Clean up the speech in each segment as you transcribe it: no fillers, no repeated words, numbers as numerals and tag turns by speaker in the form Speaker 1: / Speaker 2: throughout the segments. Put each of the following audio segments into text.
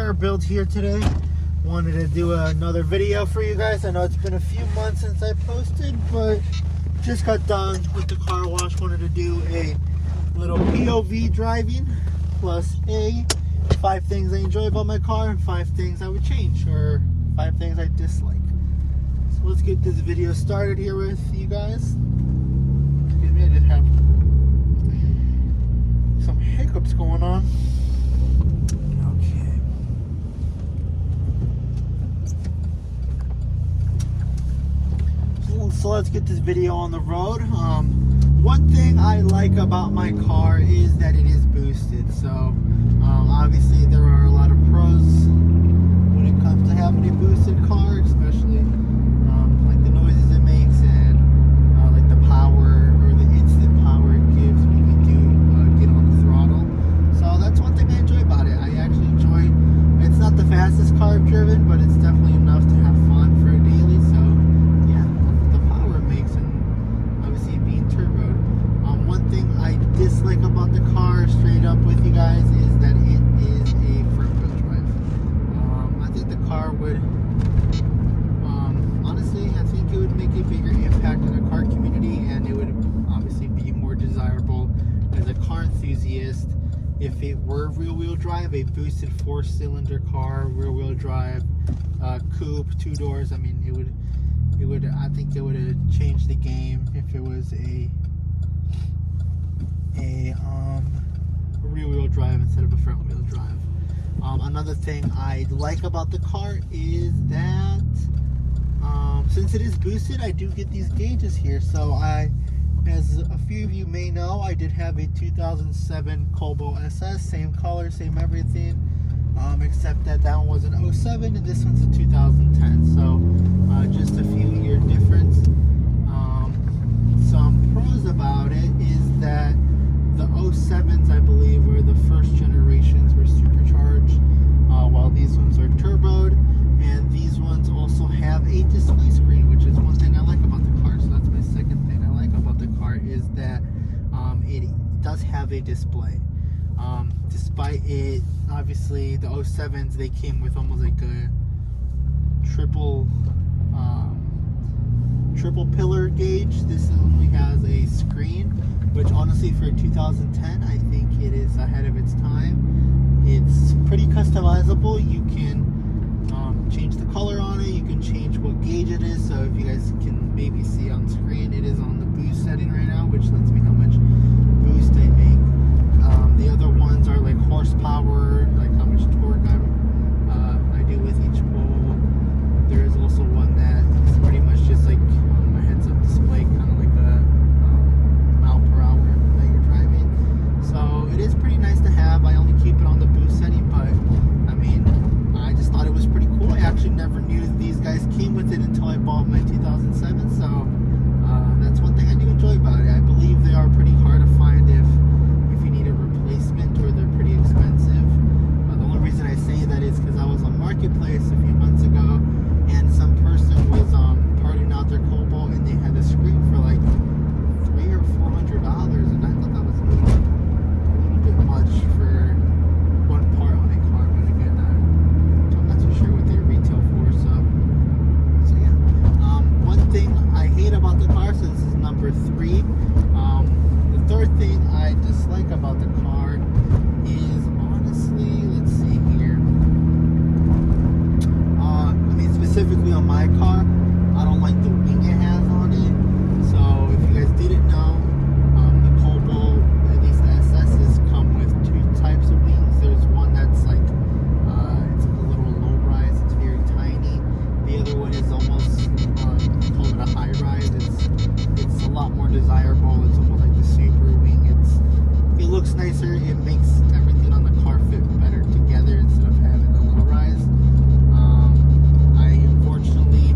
Speaker 1: car build here today. Wanted to do another video for you guys. I know it's been a few months since I posted, but just got done with the car wash. Wanted to do a little POV driving plus 5 things I enjoy about my car and 5 things I would change, or 5 things I dislike. So let's get this video started here with you guys. Excuse me, I just have some hiccups going on. Okay. So let's get this video on the road. One thing I like about my car is that it is boosted. So obviously there are a lot of pros when it comes to having a boosted car, especially like the noises it makes and like the power or the instant power it gives when you do get on the throttle. So that's one thing I enjoy about it. I actually enjoy, it's not the fastest car I've driven, but it's definitely enough to have fun for a daily. So yeah, the power it makes, and obviously being turboed. One thing I dislike about the car, straight up with you guys, is that it is a front-wheel drive. I think the car would, honestly, I think it would make a bigger impact in the car community, and it would obviously be more desirable as a car enthusiast if it were rear-wheel drive, a boosted 4-cylinder car, rear-wheel drive, coupe, 2 doors. I mean, it would. I think it would have changed the game if it was a rear-wheel drive instead of a front-wheel drive. Another thing I like about the car is that since it is boosted, I do get these gauges here. So as a few of you may know, I did have a 2007 Cobalt SS, same color, same everything, except that one was an 07 and this one's a 2010. So just a few year difference. Some pros about it is that the 07s, I believe, were the first generations were supercharged, while these ones are turboed, and these ones also have a display screen, which is one thing I like about the car. So that's my second thing I like about the car, is that it does have a display. Despite it, obviously, the 07s, they came with almost like a triple pillar gauge. This only has a screen, which honestly for 2010, I think it is ahead of its time. It's pretty customizable. You can change the color on it. You can change what gauge it is. So if you guys can maybe see on screen, it is on the boost setting right now, which lets me how much boost I make. The other ones are like horsepower, like how much torque I do with each pole. There is also one that is pretty much just like a heads-up display, kind of like a mile per hour that you're driving. So it is pretty nice to have. I only keep it on the boost setting, but I mean, I just thought it was pretty cool. I actually never knew these guys came with it until I bought my 2007. So that's one thing I do enjoy about it. I believe they are pretty hard to find if you need a replacement, or they're pretty expensive. The only reason I say that is because I was on Marketplace a few months ago, and some person was parting out their Cobalt, and they had a screen for like $300 or $400, and I thought that was a little bit much for one part on a car. But again, I'm not too sure what they retail for. So yeah. One thing I hate about the car, so this is number 3. The third thing I dislike about the car is, honestly, let's see here. I mean, specifically on my car, I don't like the wing it has on it. So if you guys didn't know, the Cobalt, at least the SS's, come with 2 types of wings. There's one that's like, it's a little low rise, it's very tiny. The other one is almost, call it a high rise. It's a lot more desirable. It's almost like the super wing. It looks nicer. It makes everything on the car fit better together instead of having the low rise. I unfortunately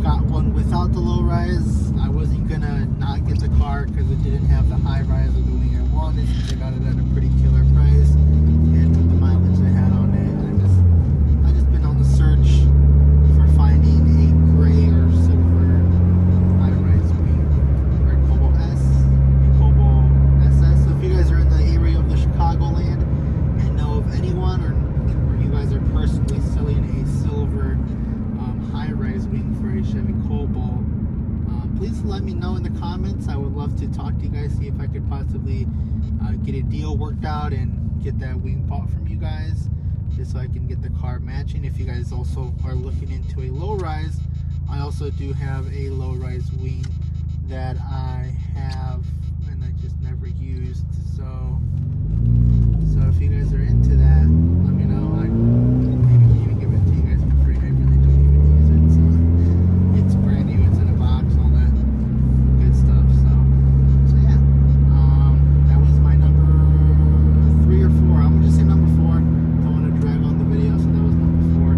Speaker 1: got one without the low rise. I wasn't gonna not get the car because it didn't have the high rise of the wing I wanted, since I got it at a pretty killer price, and with the mileage I had on it. I just been on the search for finding a gray or silver high rise wing for a Cobalt S, a Cobalt SS. So if you guys are in the area of the Chicagoland and know of anyone, or you guys let me know in the comments. I would love to talk to you guys, see if I could possibly get a deal worked out and get that wing bought from you guys, just so I can get the car matching. If you guys also are looking into a low rise, I also do have a low rise wing that I have and I just never used. So if you guys are into that, let me know. I maybe can even give it to you guys for free. I really don't even use it, so it's brand new. It's in a box, all that good stuff. So yeah, that was my number 3 or 4. I'm gonna just say number 4. Don't want to drag on the video, so that was number 4.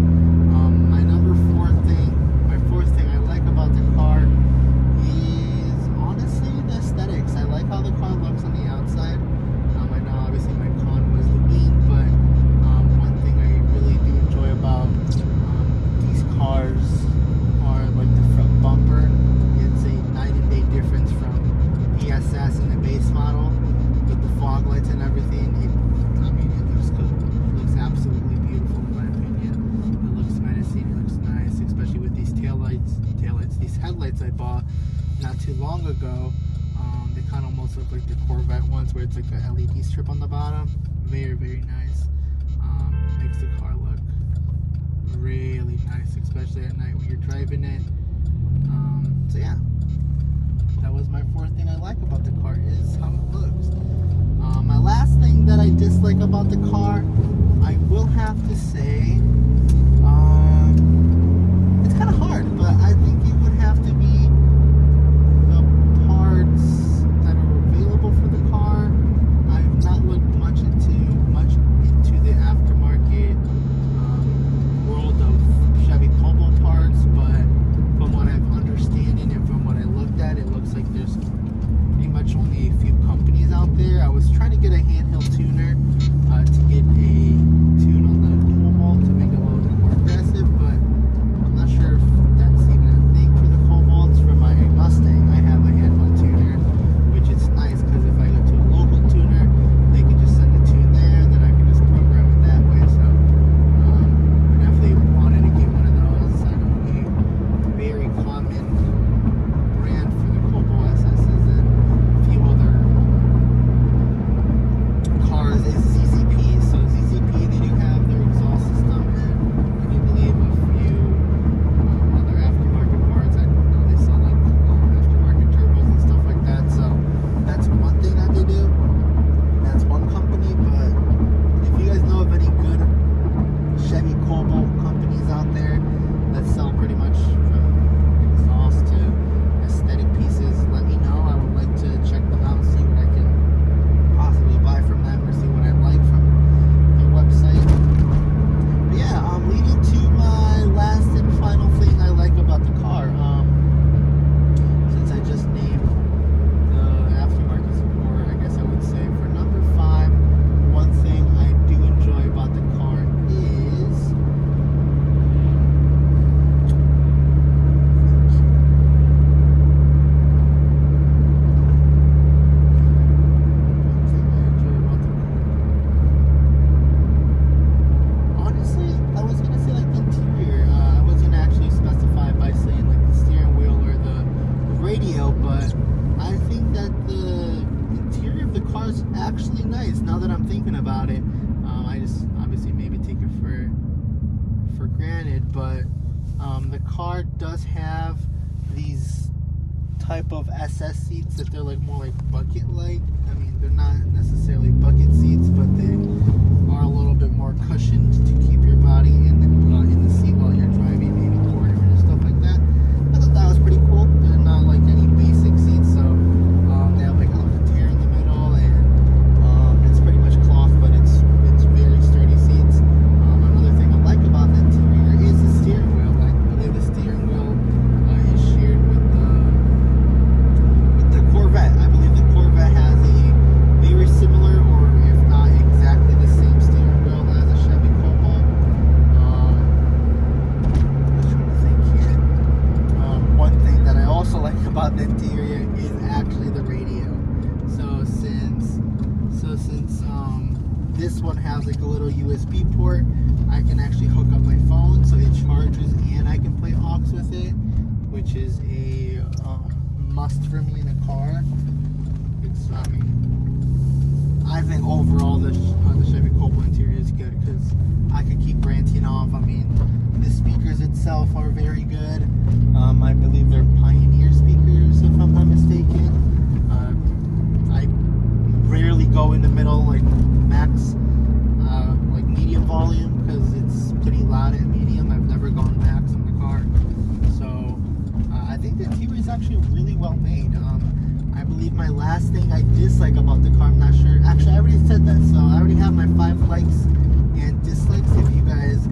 Speaker 1: My number 4 thing, my 4th thing I like about the car is honestly the aesthetics. I like how the car looks on the outside. I know obviously my con was the wing, but one thing I really do enjoy about these cars are like the front bumper. It's a night and day difference from ESS and the base model with the fog lights and everything. It looks good. It looks absolutely beautiful in my opinion. It looks menacing. It looks nice, especially with these these headlights I bought not too long ago. They kind of almost look like the Corvette ones where it's like a LED strip on the bottom. Very, very nice. Makes the car look really nice, especially at night when you're driving it. So yeah, that was my 4th thing I like about the car, is how it looks. My last thing that I dislike about the car, I will have to say, it's kind of hard, but I think it would have to be the parts that are available for the car. I've not looked much into the aftermarket world of Chevy Cobalt parts, but from what I'm understanding and from what I looked at, it looks like there's pretty much only a few companies out there. I was trying to get a handheld tuner to get a tune on the Cobalt to make it a little bit more aggressive, but I'm not sure if that's even a thing for the Cobalts. For my Mustang, I have a handheld tuner, which is nice because if I go to a local tuner, they can just send the tune there, and then I can just program it that way. So I definitely wanted to get one of those. I know a very common brand for the Cobalt SS's and a few other cars is ZZP. So ZZP, they do have their exhaust system, and I do believe a few other aftermarket parts. I know they sell like aftermarket turbos and stuff like that. So that's one thing that they do. That's one company, but if you guys know of any good Chevy Cobalt companies out there that sell pretty much from exhaust to aesthetic pieces, let me know. I would like to check them out, see what I can possibly buy from them, or see what I like from their website. But yeah, leading to my last and final thing I like about the car. Since I just named the aftermarket support, I guess I would say for number 5, one thing I do enjoy about the car is honestly, I was gonna say like the interior. I was gonna actually specify by saying like the steering wheel or the radio, but I think that the interior of the car is actually nice. Now that I'm thinking about it, I just obviously maybe take it for granted, but the car does have these type of SS seats that they're like more like bucket-like. I mean, they're not necessarily bucket seats, but they are a little bit more cushioned to keep your body in the seat while you're driving, maybe touring and stuff like that. I thought that was pretty cool. They're not like any basic seats, so they have like a little tear in the middle, and it's pretty much cloth, but it's very sturdy seats. Another thing I like about the interior is the steering wheel. I believe the steering wheel is shared with the Corvette. I believe the Corvette has a very similar, or if not exactly the same steering wheel as a Chevy Cobalt. I'm just trying to think here. One thing that I also like about the interior is actually the radio. So since this one has like a little USB port, I can actually hook up my phone so it charges and I can play aux with it, which is a must for me in a car. It's, I think overall the Chevy Cobalt interior is good because I could keep ranting off. I mean, the speakers itself are very good. I believe they're Pioneer speakers, if I'm not mistaken. I rarely go in the middle, like max, like medium volume, because it's pretty loud at medium. I've never gone max in the car. So I think the interior is actually really well made. I believe my last thing I dislike about the car, I'm not sure. Actually, I already said that, so I already have my 5 likes and dislikes. If you guys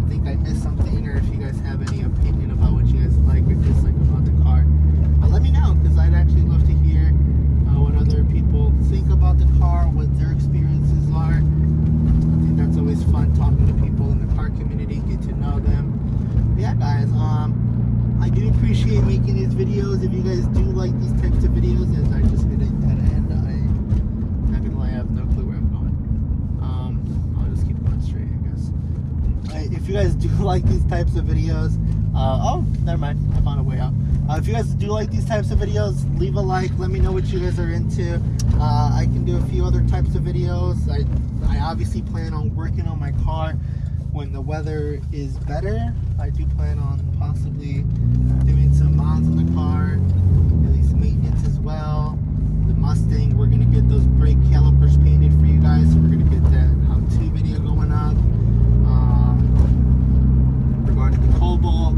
Speaker 1: think I missed something, or if you guys have any opinion about what you guys like or dislike about the car, let me know, because I'd actually love to hear what other people think about the car, what their experiences are. I think that's always fun, talking to people in the car community, get to know them. But yeah, guys, I do appreciate making these videos. If you guys do like these types of videos, as I just hit a dead end, I'm not gonna lie, I have no clue where I'm going. I'll just keep going straight, I guess. If you guys do like these types of videos, oh, never mind, I found a way out. If you guys do like these types of videos, leave a like, let me know what you guys are into. I can do a few other types of videos. I obviously plan on working on my car when the weather is better. I do plan on possibly doing some mods in the car, at least maintenance as well. The Mustang, we're gonna get those brake calipers painted for you guys, so we're gonna get that how-to video going up. Regarding the Cobalt,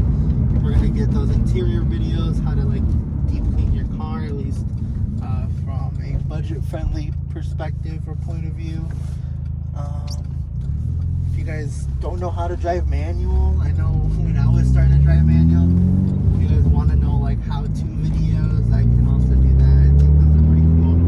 Speaker 1: we're gonna get those interior videos, how to like deep clean your car, at least from a budget-friendly perspective or point of view. If you guys don't know how to drive manual, I know when I was starting to drive manual, if you guys want to know like how-to videos, I can also do that. I think those are pretty cool.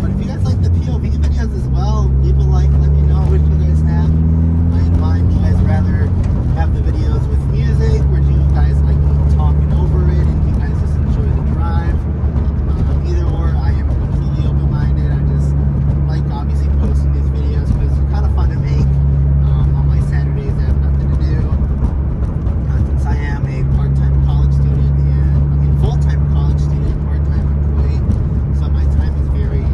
Speaker 1: But if you guys like the POV videos as well, leave a like, let me know what you guys have in mind. Do you guys rather have the videos with music, or do you guys like me talking over it and you guys just enjoy the drive? Either or, I am completely open-minded. I just like obviously posting these videos because they're kind of fun to make. On my Saturdays, I have nothing to do. Since I am a part-time college student, and I mean full-time college student, part-time employee, so my time is very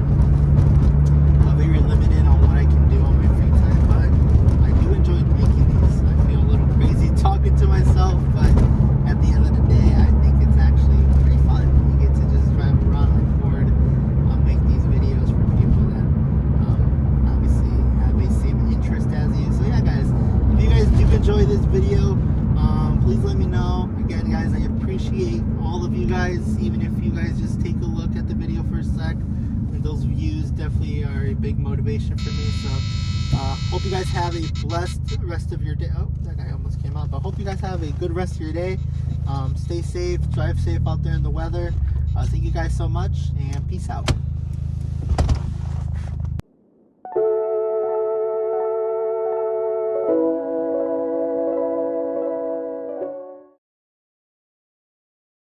Speaker 1: limited on what I can do on my free time. But I do enjoy making these. I feel a little crazy talking to myself, but at the end of the day, I think it's actually pretty fun. You get to just drive around, record, make these videos for people that obviously have the same interest as you. So yeah, guys, if you guys do enjoy this video, please let me know. Again, guys, I appreciate all of you guys, even if you guys just take a look at the video for a sec. And those views definitely are a big motivation for me. So hope you guys have a blessed rest of your day. Oh, that guy almost came out. But hope you guys have a good rest of your day. Stay safe, drive safe out there in the weather. Thank you guys so much, and peace out.